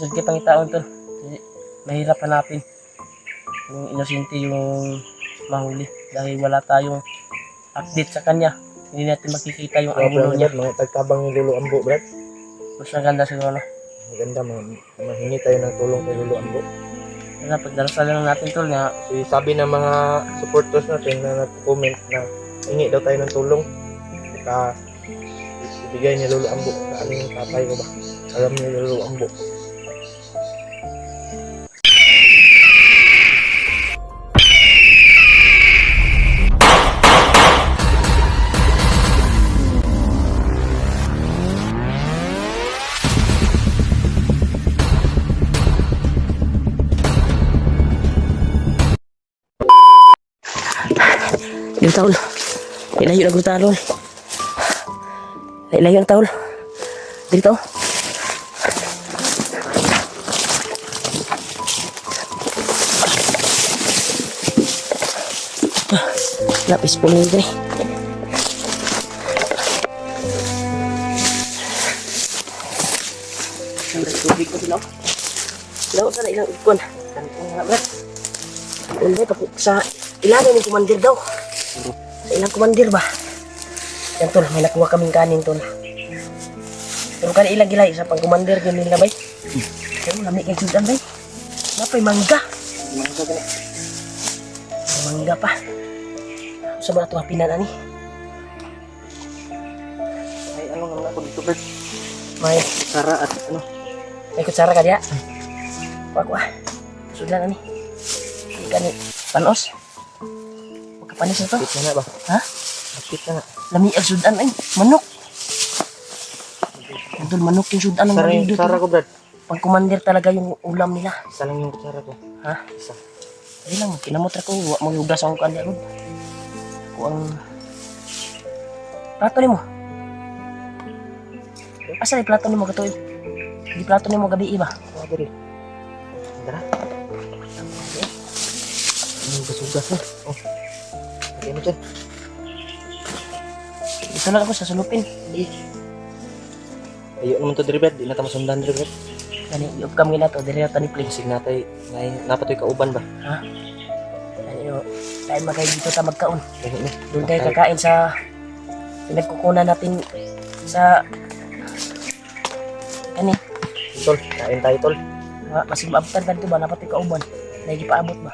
Isod kay pangitaon tol. Mahirap hanapin yung inosente yung mahuli dahil wala tayong update sa kanya. Hindi natin makikita yung angulo niya. Mga tagtabang ni Lolo Ambo, Brad. Mas maganda siguro no. Maganda, mahingi tayo ng tulong kay Lolo Ambo. Kaya pagdarasal lang natin tol na Kasi sabi ng mga supporters natin na nag-comment na hingi daw tayo ng tulong. Baka ibigay ni Lolo Ambo sa aming tatay ko ba? Alam ni Lolo Ambo. yung taol. Ilayo na talol. Ilayo ang taol. Dito. Lapis po nito eh. Tubig ko sila. Sila ko sana ilang ikon. Kantong nga brad. Hindi pa sa ilalim ng kumandir daw. Sa ilang kumandir ba? Yan tol, may nakuha kaming kanin tol. Pero kan ilang gilay sa pang kumandir yun nila bay. Pero lamig yung sudan bay. Napay mangga. Mangga gani. Mangga pa. Sa mga tuwa pinana ni. Ay ano naman ako dito Bert? May kutsara at ano? May kutsara ka diya? Wag. Sudan ani. Gani panos. Magkapanis na to. Akit na ba? Ha? Akit na. Lami ang sudan ay manok. Idol manok yung sudan ng Sara yung marido. kutsara ko, Brad. Pang commander talaga yung ulam nila. Isa lang yung kutsara ko. Ha? Isa. Ay lang, kinamot ko. Maghugas akong kanya ron. Kung ang... Plato ni mo. Asa na plato ni mo katuig? Di plato ni mo gabi iba. Wag rin. Tara. Sugas na. Oh. Lagyan mo dyan. Dito lang ako sa sulupin. Ayun naman to diri, Brad. Di na ta masundan diri, Brad. Gani, iup kami na to. Diri na to ni Play. Sig natay napatoy kauban ba? Ha? Gani, tayo magkay dito ta magkaon. Gani ni. Doon tayo kakain sa... Pinagkukunan natin sa... Gani. Tol, kain tayo, tol. Masig maabtan ka dito ba? Dapat ikauban. Lagi paabot ba?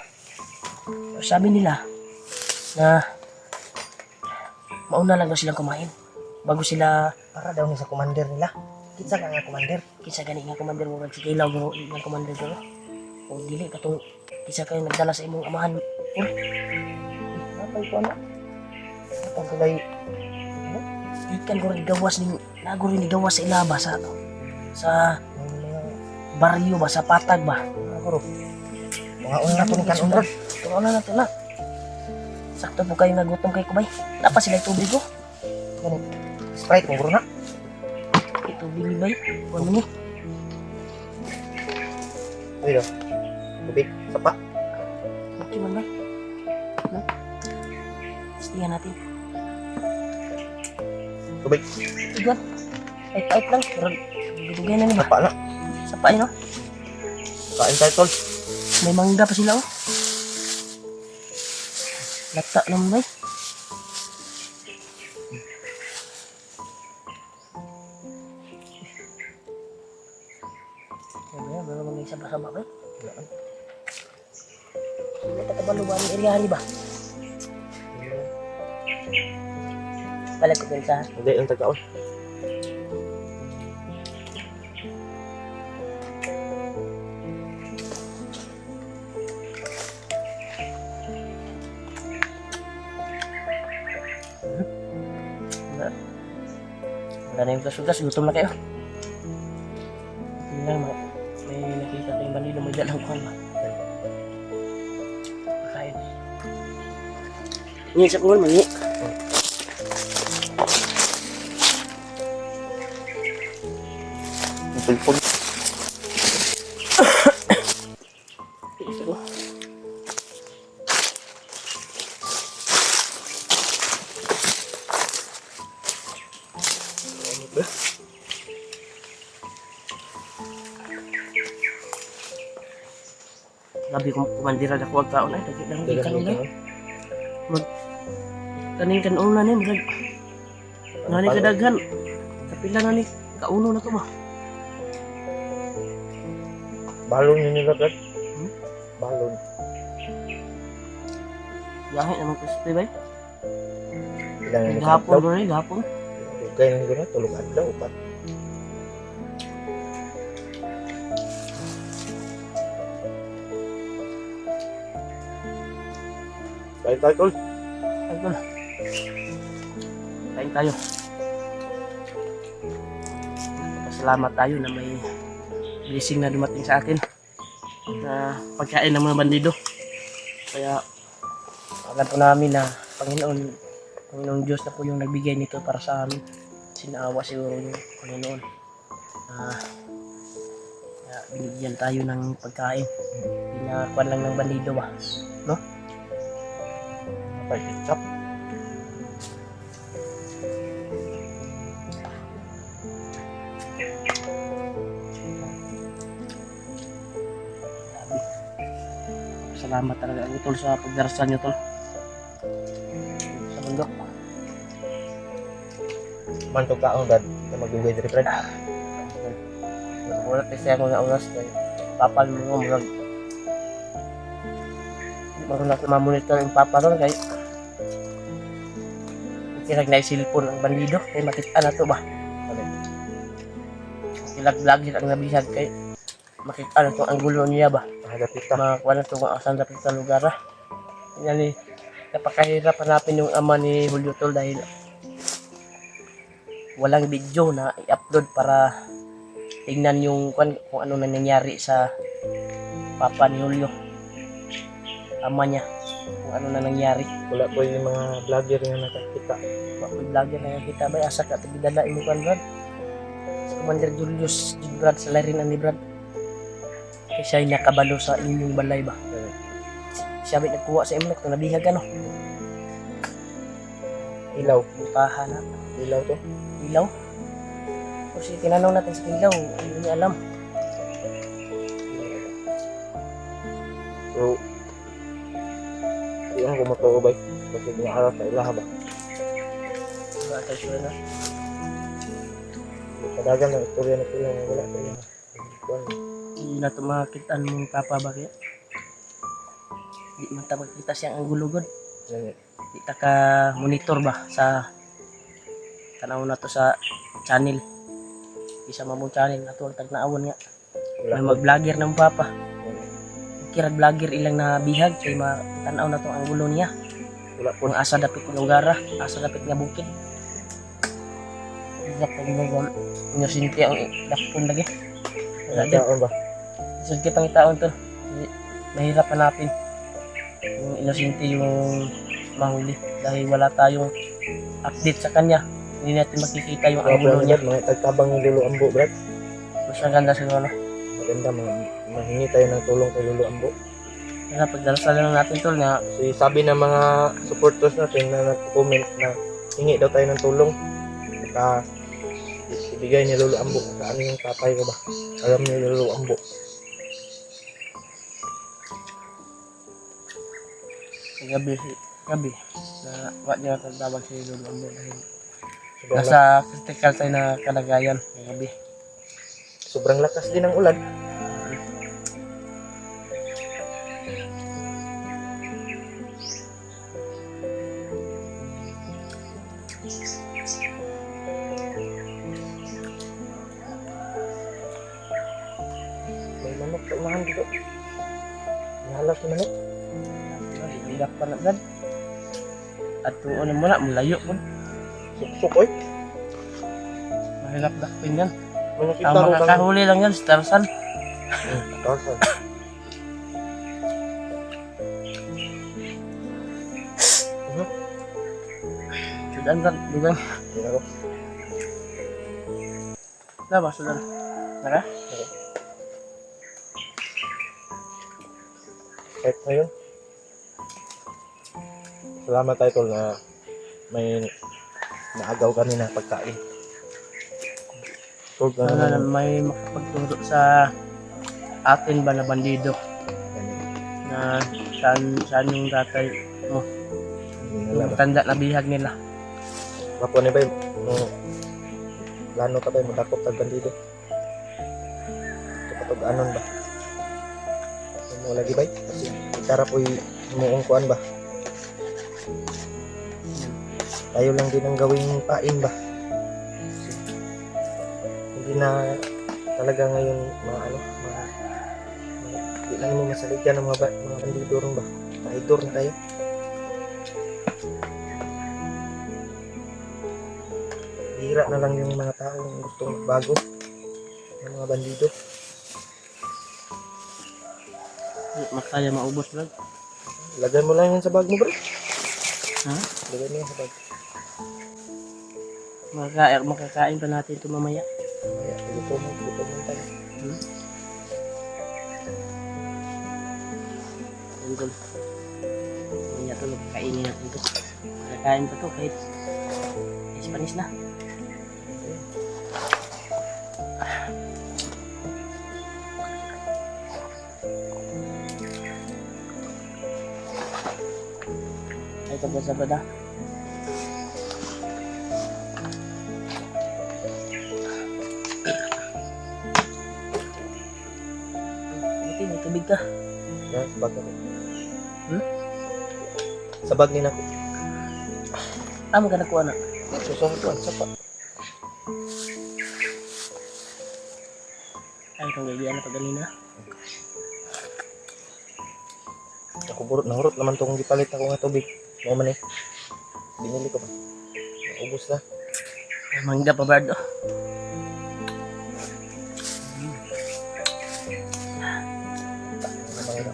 So, sabi nila na mauna lang daw silang kumain bago sila Para daw ni sa commander nila. Kitsa ka nga commander. kisa gani nga commander mo si Kailaw ng commander ko o dili katong kisa kayo nagdala sa imong amahan or napay ko na Ang kulay. ikan ko rin gawas ni nago rin ni gawas sa ilaba sa baryo ba sa patag ba Ako ro. Mga una na po ni kanon, Brad. Tumaw na nato na sakto po kayo nagutom kay Kubay napa sila tubig ko Gani. Sprite mo bro na. tubig ni Bay ano ni Uy do. Tubig, sapa. okay man Bay no? Pastihan natin Tubig. Iguan.Ait lang. Pero bibigyan na ni ba? Sapa na. Sapa no? Kain tayo, tol. May mangga pa sila oh. Lata naman ba? Ano ba mga sama-sama ba? Ito ka ba luwan ng area ba? Balik ko din sa Hindi, yung tagkaon. wala na yung gas-gas, gutom na kayo. Hindi lang, may nakita tayong Manila, may dalang kuhan ba? Pakain. Ngayon sa kuhan, mangi. Pulpul. Gabi kong kumandira na ko ang taon ay dagit lang Dagan gikan nila. ikaw. Kaning kanon na ni murag. Nani kadaghan. Kapila na ni kauno na to ba? Balon yun nila, Brad. Balon. Gahi naman crispy ba? Ilang yung Gahapon ba rin, gahapon? Kaya nang gano'n, tulog adlaw. Upat. Kain tayo, tol. Ay tol. Kain tayo. Pasalamat tayo na may blessing na dumating sa atin na pagkain ng mga bandido. Kaya alam po namin na Panginoong Diyos na po yung nagbigay nito para sa amin. Sinaawa siguro yung Panginoon. Kaya binigyan tayo ng pagkain. Pinakuan lang ng bandido ba? No? Kapag ketchup. Grabe. Salamat talaga ang tol sa pagdarasal nyo tol. Sa bundok. Mantog kaon, Brad. Na mag-uwi diri, Brad. Wala kasi ako nga oras kay papal mo murag. Marunong na mamonitor yung papa ron kay kirag na cellphone ang bandido kay makita na to ba. Ilag-lag yun ang nabihag kay makita na to ang gulo niya ba. Mahadapit ka. Makakuha na to kung asan dapat sa lugar ha. Yan ni napakahirap hanapin yung ama ni Julio tol dahil walang video na i-upload para tingnan yung kung ano na nangyari sa papa ni Julio, ama niya, kung ano na nangyari. Wala po yung mga vlogger na nakakita. Bakit vlogger na kita ba asa ka tigdala imo kan Brad si Commander Julius Brad sa larin ni Brad kay siya ay nakabalo sa inyong balay ba. Siya ay nagkuha sa imlok na nabihag ano Ilaw. butahan na Ilaw to. ilaw. Kasi tinanong natin sa ilaw, hindi niya alam. So, yung kumatawa ba? Kasi niya sa ilaha ba? Wala tayo sure na. Kadagan ng istorya na sila. Wala sa ilaha. Hindi na tumakitaan mong papa ba kaya? Di man ta magkita siyang ang gulugod. Yan. Di ta ka monitor ba sa tanaw na to sa channel. Isa mamong channel na to ang tagnaawon nga. May Wala. mag-vlogger ng papa. Kira vlogger ilang na bihag kay matanaw na to ang gulo niya. Wala po. Kung asa dapit ng gara, asa dapit nga bukid. Iyak na ginagawa. Inusinti ang dakpon lagi. Wala din. Saan ba? Isod kitang itaon to. Mahirap hanapin. Yung inusinti yung mahuli. Dahil wala tayong update sa kanya. Hindi natin makikita yung angulo niya. Mga tagtabang yung Lolo Ambo, Brad. Mas maganda siguro. Maganda, mahingi tayo ng tulong kay Lolo Ambo. Kaya pagdarasal lang natin tol nga Kasi sabi ng mga supporters natin na nag-comment na hingi daw tayo ng tulong. Baka ibigay ni Lolo Ambo sa ano yung tatay ko ba? Alam ni Lolo Ambo. gabi na wag niya tawag si Lolo Ambo dahil Sobrang, nasa critical tayo na kalagayan gabi. sobrang lakas din ng ulan. May manok sa unahan dito. Nahalap si manok. Hilak pa na brad. At tuon mo na mulayo po. Suksok oy. Mahirap dakpin yan. May nakita Ang ko kang... makakahuli lang yan si Tarzan. Tarzan. Sudan brad, dugang. Hindi na ko. Laba sudan. Nara? Kahit ngayon. Salamat tayo tol na may naagaw kami na pagkain. Tol Sana na may makapagturo sa atin ba na bandido. na saan yung tatay mo. Wala Yung ba? tanda na bihag nila. Mapo ni bay, plano ka bay, madakop tag bandido. Kapag anon ba? Mo lagi bay, kasi itara po yung kuan ba? Tayo lang din ang gawing pain ba? Hindi na talaga ngayon hindi lang mo masaligan ng mga bandido ron ba? Traidor na tayo. Hira na lang yung mga taong gustong magbago ng mga bandido. Makaya maubos lang. Lagay mo lang yan sa bag mo bro. Ha? Lagay mo yan sa bag. Makakain pa natin ito mamaya. Kaya gutom mo tayo. Tungkol. Mamaya ito, kainin natin ito. Makakain pa ito kahit Spanish na. Ay, ito ba sa bada? Buti, may tubig ka. Yan, sa bag ako. Hmm? Sa bag ni nako. Tama ka nakuha na. Susunod ko, sapa. Ay, itong gagawin na pagalina. Ako nahurot naman tong gipalit ako nga tubig. Mo man eh. Binili ko ba? Ubus na. Mangga pa Bardo.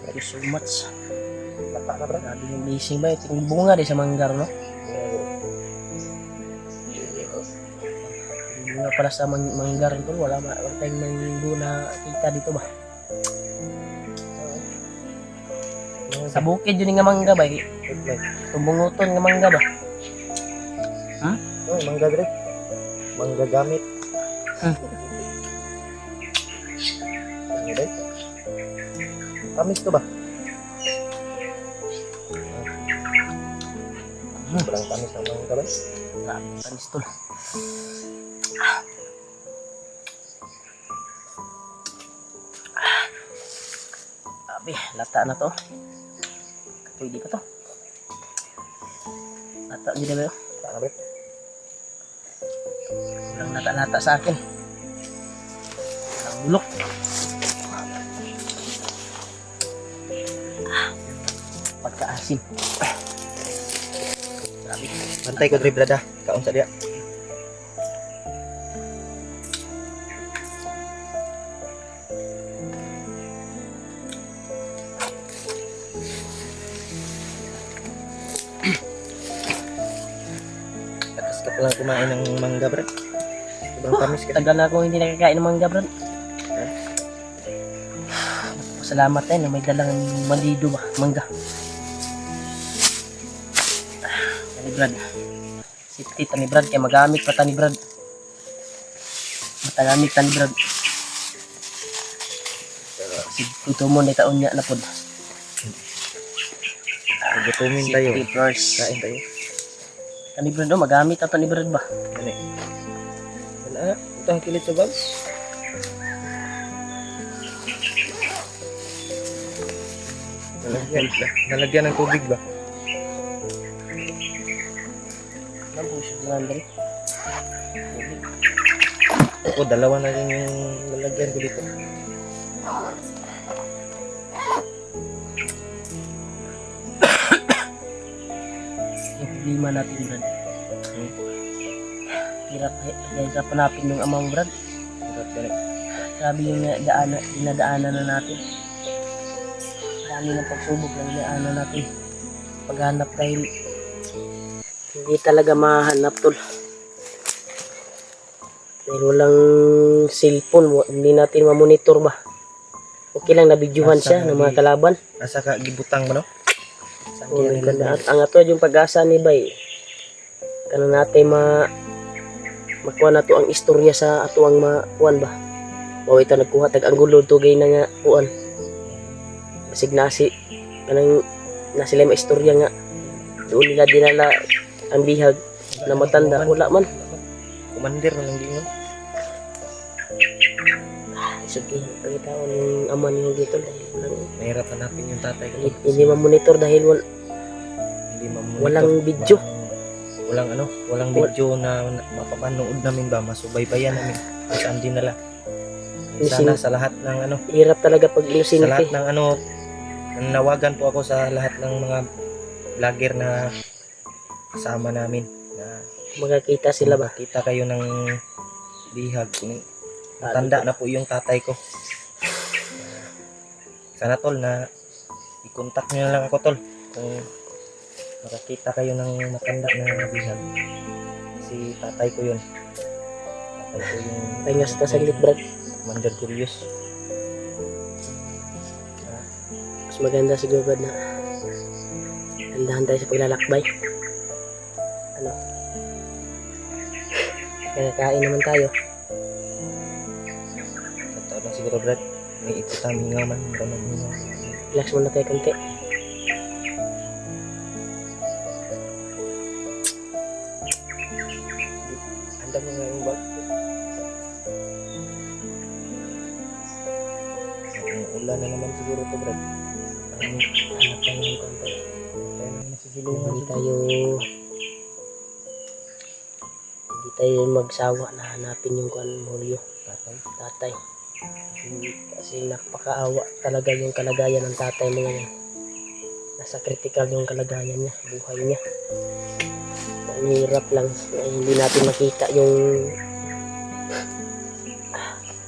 Thank you so much. Lata na bro. Grabe yung blazing ba? Ito yung bunga din sa manggar, no? Yung bunga pala sa manggar ito. Wala tayong manggo na kita dito ba? Sa bukid yun nga mangga ba? Itong bunguton nga mangga ba? Oh, mangga dire. Mangga gamit. Ano ba? Tamis to ba? Walang tamis ng mangga ba? Grabe, panis to. Grabe, lata na to. Pwede pa to. Lata din ba yun? Ano ba? Walang lata-lata sa akin. Walang bulok. Pagkaasim. Grabe. Bantay ko dre brada. Kaon sa diya. Tapos ka palang kumain ng mangga bro. Sobrang tamis kasi. Tagal na akong hindi nakakain ng mangga, bro. Salamat na may dalang bandido ba, mangga. Tani Brad. Safety tani Brad, kaya magamit pa tani Brad. Matagamit tani Brad. Si tuto mo na taon niya na pod. Gutumin tayo. Safety first. Kain tayo. Tani Brad, oh, magamit na tani Brad ba? Ano eh? Wala. Ito ang kilit sa bag. Nalagyan ng tubig ba? Ano po siya nandari? Ako, dalawa na rin yung lalagyan ko dito. Yung problema natin Brad. Hirap hanapin yung amang Brad. Sabi yung dinadaanan na natin. Dami ng pagsubok na dinadaanan natin. Paghanap dahil hindi talaga mahanap tol. Dahil walang cellphone, hindi natin mamonitor ba. Okay lang nabidyohan siya ng mga kalaban. Asa ka gibutang mo no? O, at ang ato yung pag-asa ni Bay. Kana natin makuha na to ang istorya sa ato ang makuhan ba. O ito nagkuha tag anggulo to gay na nga kuan. Basig nasi kanang na sila may istorya nga doon nila dinala ang bihag na matanda, wala man. Kumandir na lang gingon. Sige, pagkitaon yung ama niyo dito dahil Mahirap hanapin yung tatay ko. hindi ma-monitor dahil Hindi mamonitor. walang video. Walang video na mapapanood namin ba, masubaybayan namin kung saan dinala. Sana sa lahat ng Hirap talaga pag sa inosente. lahat ng nanawagan po ako sa lahat ng mga vlogger na kasama namin na Magkakita sila ba? makita kayo ng bihag. Matanda na po yung tatay ko. Sana tol na i-contact nyo na lang ako tol kung makakita kayo ng matanda na bihag. Si tatay ko yun. Tatay ko yung Pahinga sa saglit, Brad. Commander Curious. Mas maganda siguro, Brad, na handahan tayo sa paglalakbay. Ano? Kaya kain naman tayo. Totoo lang siguro Brad. May ito taming nga man. Relax muna tayo konti. Handa mo nga yung bag. Ulan na naman siguro to Brad. Parang hanap tayo ng konti. Kaya naman nasisilungan Hindi tayo magsawa na hanapin yung Julio, tatay. tatay. Kasi napakaawa talaga yung kalagayan ng tatay mo ngayon. Nasa critical yung kalagayan niya, buhay niya. Ang hirap lang na hindi natin makita yung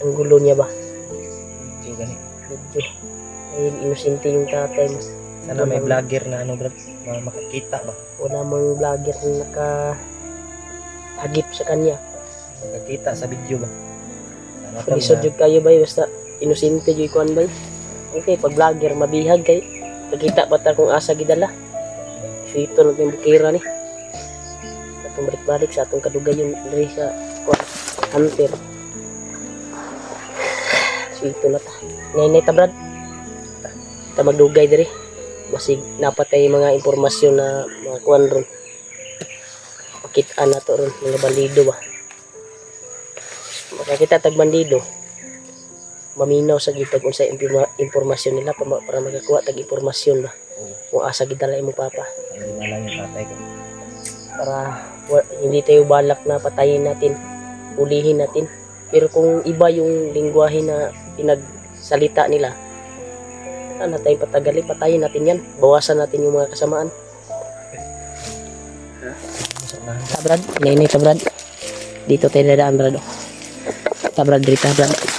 ang gulo niya ba. Yung ganit. Medyo dahil inosente yung tatay mo. Sana may vlogger na Brad. Makakita ba? Wala mang vlogger na nakahagip sa kanya. Makakita sa video ba? Sana tol Lisod na yung kayo ba, basta inosente yung kuan ba. Okay, pag vlogger, mabihag kay pagkita pa ta kung asa gidala. So ito na yung bukira ni. Atong balik-balik sa atong kadugayon diri sa kuan hunter. So ito na ta. Ngayon ta, Brad. Ta magdugay diri. Basig napatay mga impormasyon na mga kuan ron. Pakita na to ron mga bandido ba. Makakita tag bandido. Maminaw sa gitag kung sa impormasyon nila para makakuha tag impormasyon ba. Kung asa gidala imo papa. hindi na lang yung tatay ko. Para hindi tayo balak na patayin natin, ulihin natin. Pero kung iba yung lingwahe na pinagsalita nila, na tayong patagali, patayin natin yan. Bawasan natin yung mga kasamaan. Brad, inay-inay Brad. Dito tayo dadaan, Brad. Brad, dito, Brad.